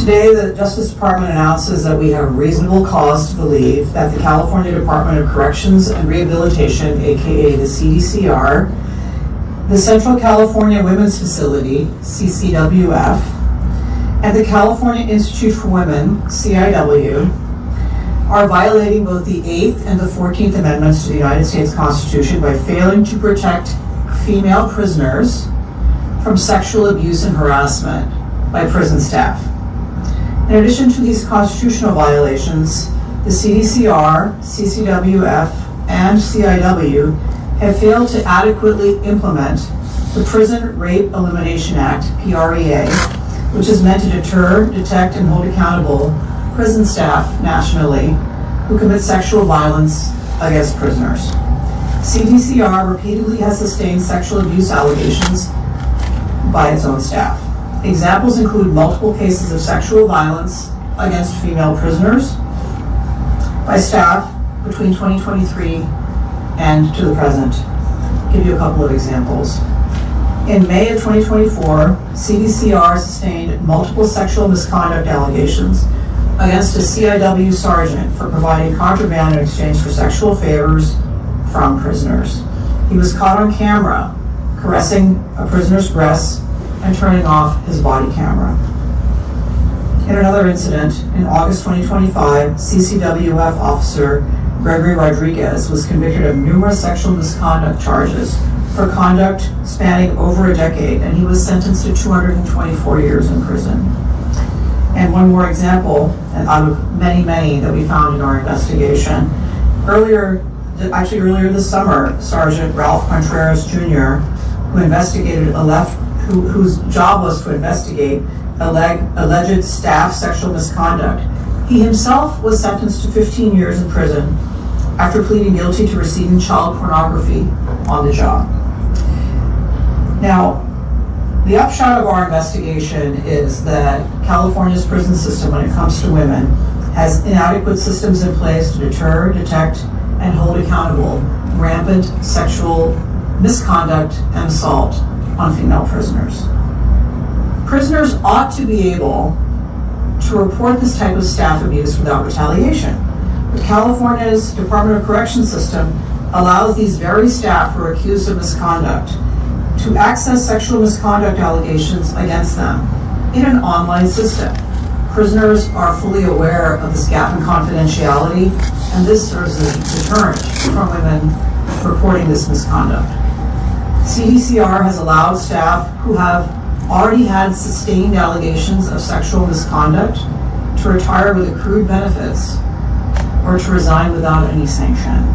Today, the Justice Department announces that we have reasonable cause to believe that the California Department of Corrections and Rehabilitation, aka the CDCR, the Central California Women's Facility, CCWF, and the California Institute for Women, CIW, are violating both the 8th and the 14th Amendments to the United States Constitution by failing to protect female prisoners from sexual abuse and harassment by prison staff. In addition to these constitutional violations, the CDCR, CCWF, and CIW have failed to adequately implement the Prison Rape Elimination Act, PREA, which is meant to deter, detect, and hold accountable prison staff nationally who commit sexual violence against prisoners. CDCR repeatedly has sustained sexual abuse allegations by its own staff. Examples include multiple cases of sexual violence against female prisoners by staff between 2023 and to the present. I'll give you a couple of examples. In May of 2024, CDCR sustained multiple sexual misconduct allegations against a CIW sergeant for providing contraband in exchange for sexual favors from prisoners. He was caught on camera caressing a prisoner's breasts and turning off his body camera. In another incident, in August 2025, CCWF officer Gregory Rodriguez was convicted of numerous sexual misconduct charges for conduct spanning over a decade, and he was sentenced to 224 years in prison. And one more example, out of many, many that we found in our investigation. Earlier this summer, Sergeant Ralph Contreras Jr., whose job was to investigate alleged staff sexual misconduct, he himself was sentenced to 15 years in prison after pleading guilty to receiving child pornography on the job. Now, the upshot of our investigation is that California's prison system, when it comes to women, has inadequate systems in place to deter, detect, and hold accountable rampant sexual misconduct and assault on female prisoners. Prisoners ought to be able to report this type of staff abuse without retaliation. But California's Department of Corrections system allows these very staff who are accused of misconduct to access sexual misconduct allegations against them in an online system. Prisoners are fully aware of this gap in confidentiality, and this serves as a deterrent from women reporting this misconduct. CDCR has allowed staff who have already had sustained allegations of sexual misconduct to retire with accrued benefits or to resign without any sanction.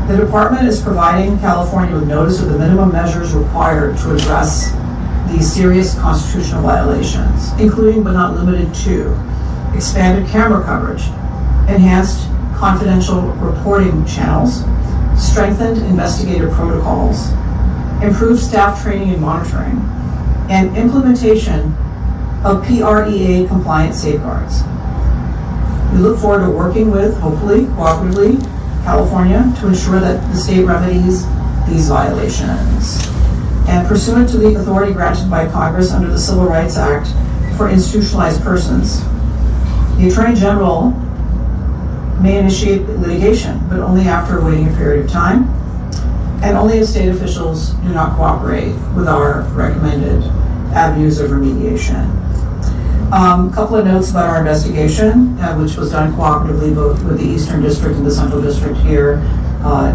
The department is providing California with notice of the minimum measures required to address these serious constitutional violations, including but not limited to expanded camera coverage, enhanced confidential reporting channels, strengthened investigative protocols, improved staff training and monitoring, and implementation of PREA compliant safeguards. We look forward to working with, hopefully, cooperatively, California to ensure that the state remedies these violations. And pursuant to the authority granted by Congress under the Civil Rights Act for institutionalized persons, the Attorney General may initiate litigation, but only after waiting a period of time, and only if state officials do not cooperate with our recommended avenues of remediation. A couple of notes about our investigation, which was done cooperatively both with the Eastern District and the Central District here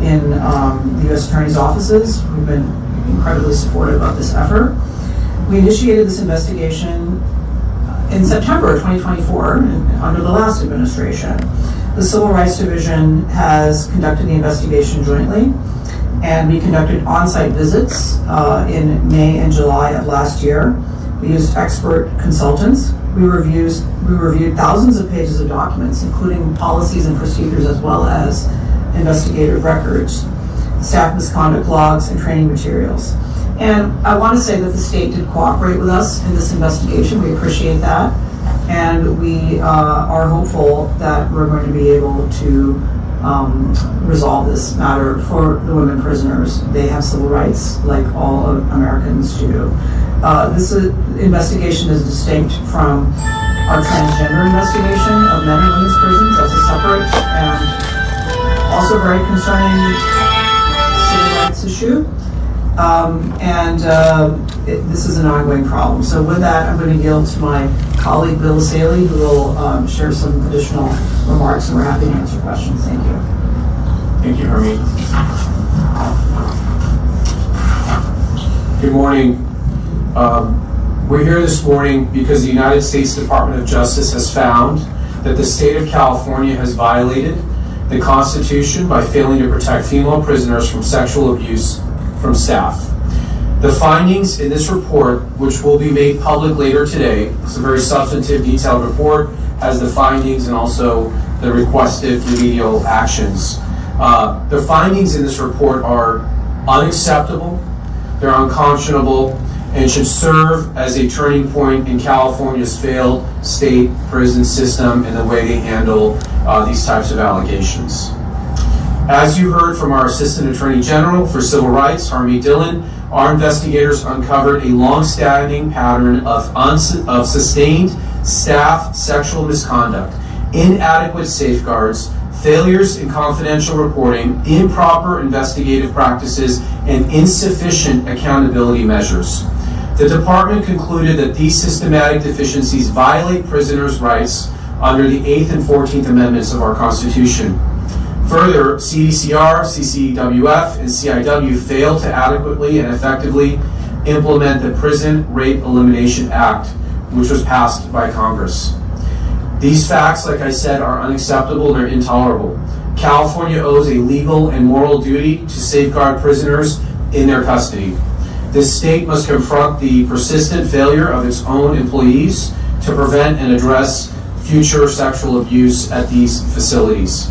in the U.S. Attorney's offices. We've been incredibly supportive of this effort. We initiated this investigation in September 2024 under the last administration. The Civil Rights Division has conducted the investigation jointly, and we conducted on-site visits in May and July of last year. We used expert consultants. We reviewed thousands of pages of documents, including policies and procedures, as well as investigative records, staff misconduct logs, and training materials. And I want to say that the state did cooperate with us in this investigation. We appreciate that. And we are hopeful that we're going to be able to resolve this matter for the women prisoners. They have civil rights like all of Americans do. This investigation is distinct from our transgender investigation of men and women's prisons. That's a separate and also very concerning civil rights issue. This is an ongoing problem. So with that, I'm going to yield to my colleague, Bill Essayli, who will share some additional remarks, and we're happy to answer questions. Thank you. Thank you, Harmeet. Good morning. We're here this morning because the United States Department of Justice has found that the state of California has violated the Constitution by failing to protect female prisoners from sexual abuse from staff. The findings in this report, which will be made public later today, it's a very substantive, detailed report, has the findings and also the requested remedial actions. The findings in this report are unacceptable, they're unconscionable, and should serve as a turning point in California's failed state prison system and the way they handle these types of allegations. As you heard from our Assistant Attorney General for Civil Rights, Harmeet Dhillon, our investigators uncovered a long-standing pattern of sustained staff sexual misconduct, inadequate safeguards, failures in confidential reporting, improper investigative practices, and insufficient accountability measures. The department concluded that these systematic deficiencies violate prisoners' rights under the 8th and 14th Amendments of our Constitution. Further, CDCR, CCWF, and CIW failed to adequately and effectively implement the Prison Rape Elimination Act, which was passed by Congress. These facts, like I said, are unacceptable, they're intolerable. California owes a legal and moral duty to safeguard prisoners in their custody. This state must confront the persistent failure of its own employees to prevent and address future sexual abuse at these facilities.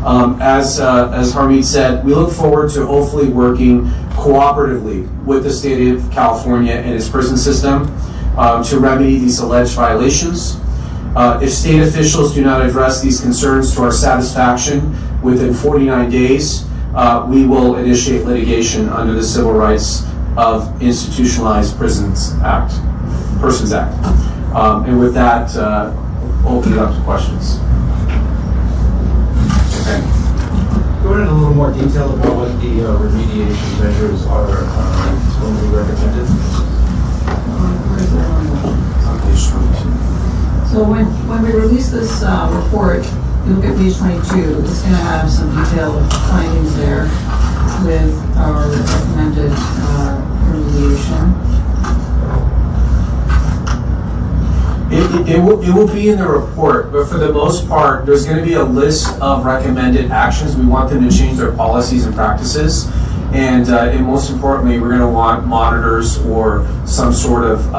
As Harmeet said, we look forward to hopefully working cooperatively with the state of California and its prison system to remedy these alleged violations. If state officials do not address these concerns to our satisfaction within 49 days, we will initiate litigation under the Civil Rights of Institutionalized Persons Act. And with that, open it up to questions. Okay. Go into a little more detail about what the remediation measures are going to be recommended. So when we release this report, you look at page 22, it's going to have some detailed findings there with our recommended remediation. It will be in the report, but for the most part, there's going to be a list of recommended actions. We want them to change their policies and practices. And most importantly, we're going to want monitors or some sort of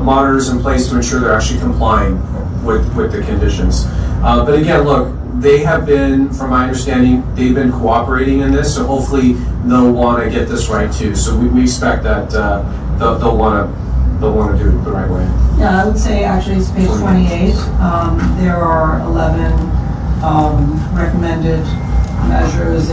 monitors in place to ensure they're actually complying with the conditions. But again, look, they have been, from my understanding, they've been cooperating in this, so hopefully they'll want to get this right too. So we expect that they'll want to do it the right way. Yeah, I would say actually it's page 28. There are 11 recommended measures.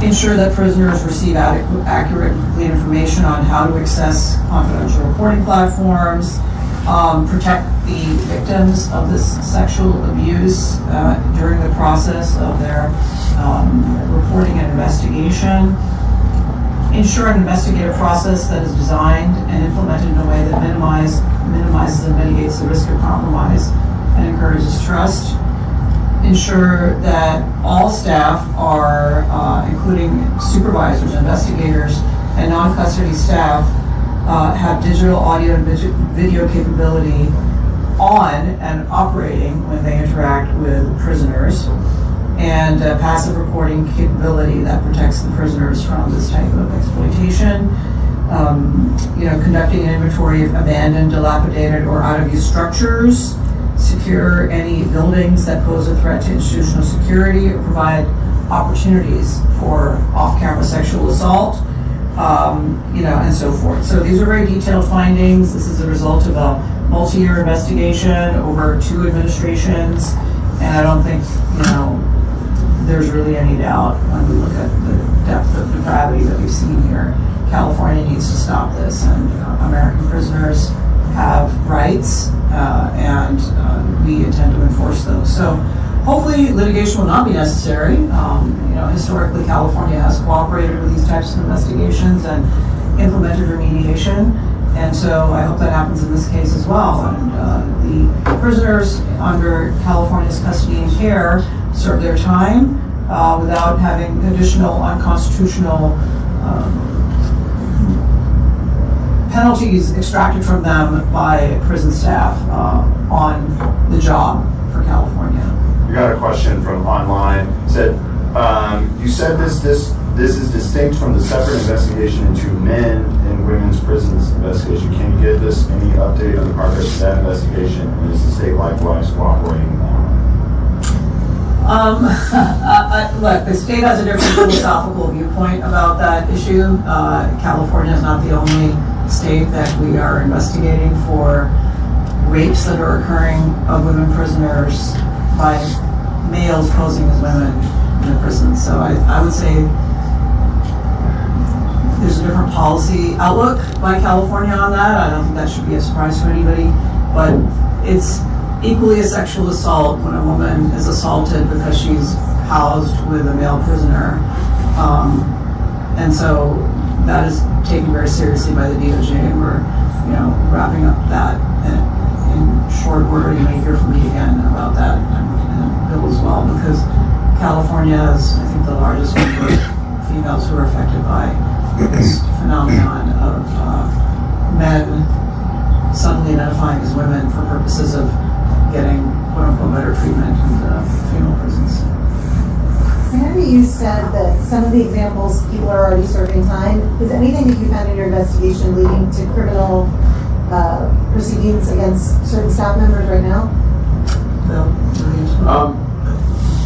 Ensure that prisoners receive accurate and complete information on how to access confidential reporting platforms, protect the victims of this sexual abuse during the process of their reporting and investigation, ensure an investigative process that is designed and implemented in a way that minimizes and mitigates the risk of compromise and encourages trust. Ensure that all staff are, including supervisors, investigators, and non-custody staff, have digital audio and video capability on and operating when they interact with prisoners, and passive recording capability that protects the prisoners from this type of exploitation. Conducting an inventory of abandoned, dilapidated, or out-of-use structures, secure any buildings that pose a threat to institutional security, or provide opportunities for off-camera sexual assault, and so forth. So these are very detailed findings. This is a result of a multi-year investigation over 2 administrations, and I don't think, there's really any doubt when we look at the depth of depravity that we've seen here. California needs to stop this, and America prisoners have rights, and we intend to enforce those. So hopefully litigation will not be necessary. Historically, California has cooperated with these types of investigations and implemented remediation. And so I hope that happens in this case as well. And the prisoners under California's custody and care serve their time without having additional unconstitutional penalties extracted from them by prison staff on the job for California. We got a question from online. It said, you said this is distinct from the separate investigation into men and women's prisons investigation. Can you give us any update on the progress of that investigation? And is the state likewise cooperating? Look, the state has a different philosophical viewpoint about that issue. California is not the only state that we are investigating for rapes that are occurring of women prisoners by males posing as women in the prison. So I would say there's a different policy outlook by California on that. I don't think that should be a surprise to anybody, but it's equally a sexual assault when a woman is assaulted because she's housed with a male prisoner. And so that is taken very seriously by the DOJ, and we're wrapping up that in short order. You may hear from me again about that, and Bill as well, because California is, I think, the largest number of females who are affected by this phenomenon of men suddenly identifying as women for purposes of getting quote-unquote better treatment in the female prisons. Remember you said that some of the examples people are already serving time. Is anything that you found in your investigation leading to criminal proceedings against certain staff members right now? Bill?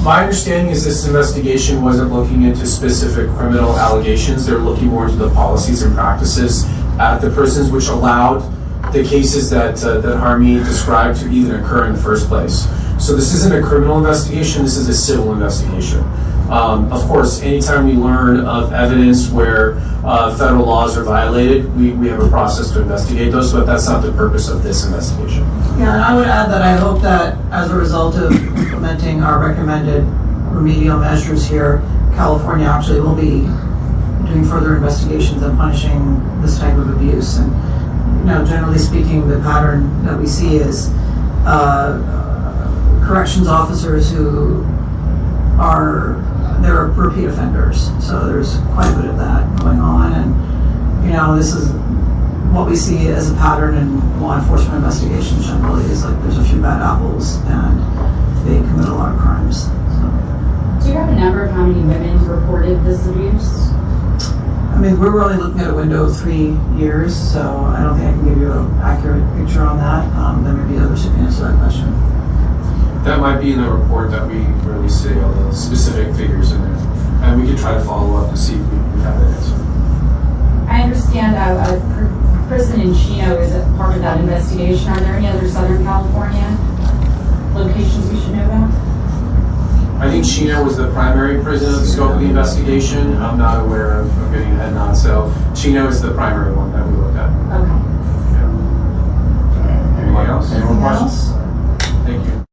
My understanding is this investigation wasn't looking into specific criminal allegations. They're looking more into the policies and practices at the prisons, which allowed the cases that Harmeet described to even occur in the first place. So this isn't a criminal investigation, this is a civil investigation. Of course, anytime we learn of evidence where federal laws are violated, we have a process to investigate those, but that's not the purpose of this investigation. Yeah, and I would add that I hope that as a result of implementing our recommended remedial measures here, California actually will be doing further investigations and punishing this type of abuse. And generally speaking, the pattern that we see is corrections officers who they're repeat offenders. So there's quite a bit of that going on, and this is what we see as a pattern in law enforcement investigations generally, is like there's a few bad apples and they commit a lot of crimes. So. Do you have a number of how many women reported this abuse? I mean, we're only looking at a window of 3 years, so I don't think I can give you an accurate picture on that. There may be others who can answer that question. That might be in the report that we release today, all the specific figures in there. And we could try to follow up to see if we have that answer. I understand a prison in Chino is a part of that investigation. Are there any other Southern California locations we should know about? I think Chino was the primary prison of the scope of the investigation. I'm not aware of getting a head nod, so Chino is the primary one that we looked at. Okay. Yeah. Anyone else? Anyone questions? Else? Thank you.